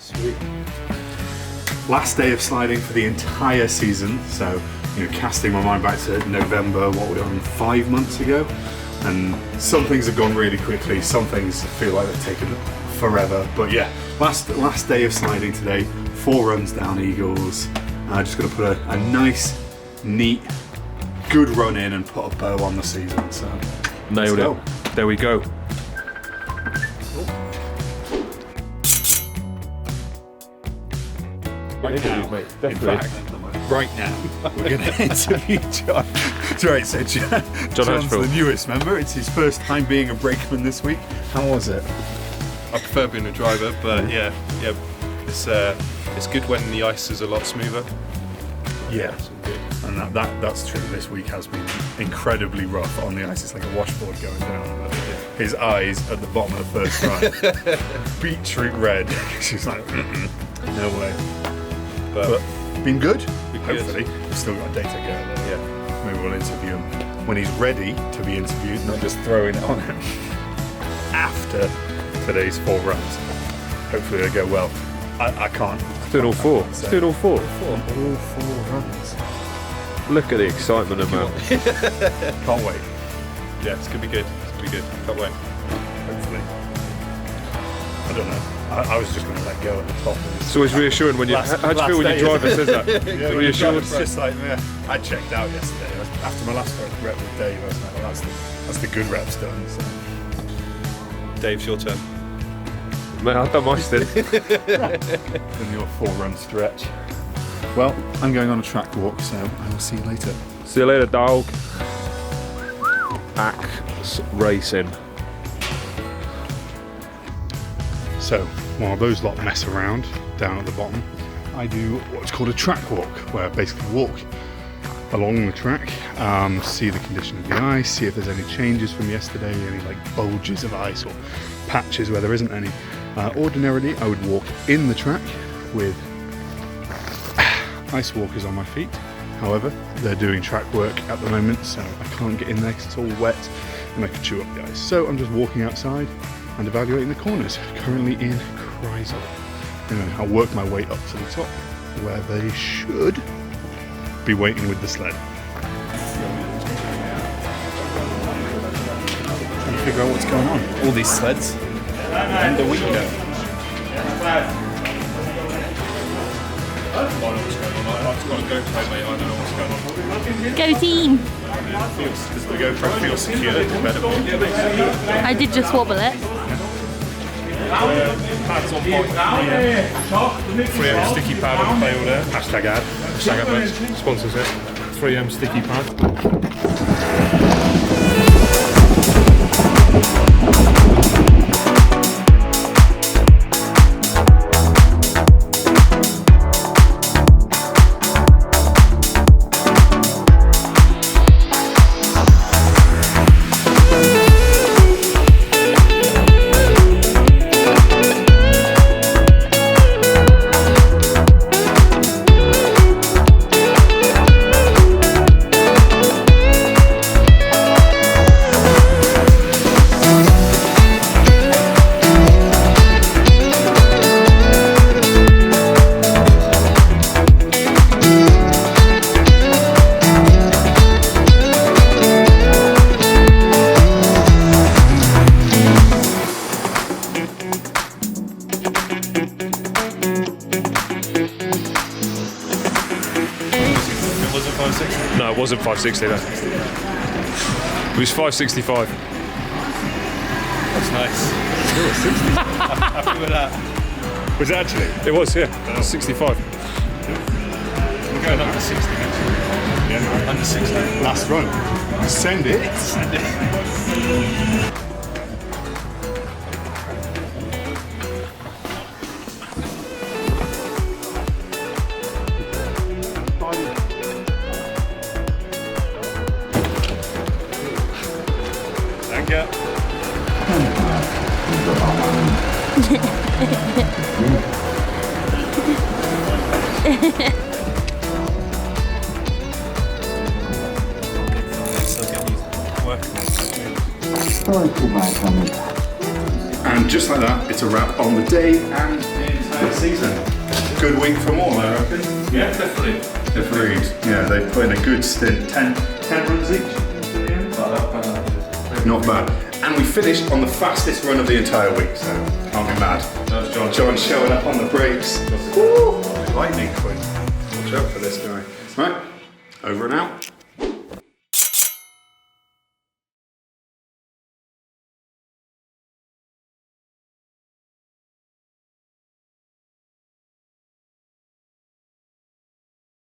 Sweet. Last day of sliding for the entire season, so casting my mind back to November, what were we on 5 months ago, and some things have gone really quickly, some things feel like they've taken forever, but yeah, last day of sliding today, 4 runs down Eagles. Just going to put a nice, neat, good run in and put a bow on the season. So nailed it. There we go. Right now, we're going to interview John. That's right, so John's the newest member. It's his first time being a brakeman this week. How was it? I prefer being a driver, but yeah, it's good when the ice is a lot smoother. Yeah, and that's true. This week has been incredibly rough on the ice. It's like a washboard going down. His eyes at the bottom of the first run, beetroot red. She's like, no way. But been good. Hopefully, we've still got a day to go. Yeah, maybe we'll interview him when he's ready to be interviewed, not just throwing it on him after today's 4 runs. Hopefully they go well. I can't. Doing all 4. Doing all 4. All 4 runs. Look at the excitement, man. Can't wait. Yeah, it's gonna be good. Can't wait. Hopefully. I don't know. I was just going to let go at the top. It's always reassuring when you. How do you feel when your driver says that? Yeah, reassured. It's just like, I checked out yesterday. After my last rep with Dave, I was like, well, that's the good reps done. So. Dave's your turn. Man, I've done my stint. In your 4-run stretch. Well, I'm going on a track walk, so I will see you later. See you later, dog. Axe Racing. So, while those lot mess around down at the bottom, I do what's called a track walk, where I basically walk along the track, see the condition of the ice, see if there's any changes from yesterday, any like bulges of ice or patches where there isn't any. Ordinarily, I would walk in the track with ice walkers on my feet. However, they're doing track work at the moment, so I can't get in there because it's all wet and I could chew up the ice. So I'm just walking outside and evaluating the corners. Currently in Kreisel. Anyway, I'll work my way up to the top where they should be waiting with the sled. Trying to figure out what's going on. All these sleds and the weekend. Go team! Because the GoPro feels secure, incredible. I did just wobble it. Pads on point. Yeah. 3M sticky pad on the fail there. Hashtag ad. Hashtag ad sponsors it. 3M sticky pad. No, it wasn't 560. No. It was 565. That's nice. Happy with that. Was it actually? It was, yeah. 65. We're going up to 60 next week. Yeah, under 60. Last run. Send it. Send it. Thank you. And just like that, it's a wrap on the day and the season. Good week from all, I reckon. Yeah, definitely. Agreed. Yeah, they put in a good stint. 10 runs each in the end. Not bad. And we finished on the fastest run of the entire week, so can't be mad. That was John. John showing up on the brakes. Woo! Lightning quick. Watch out for this guy. Right, over and out.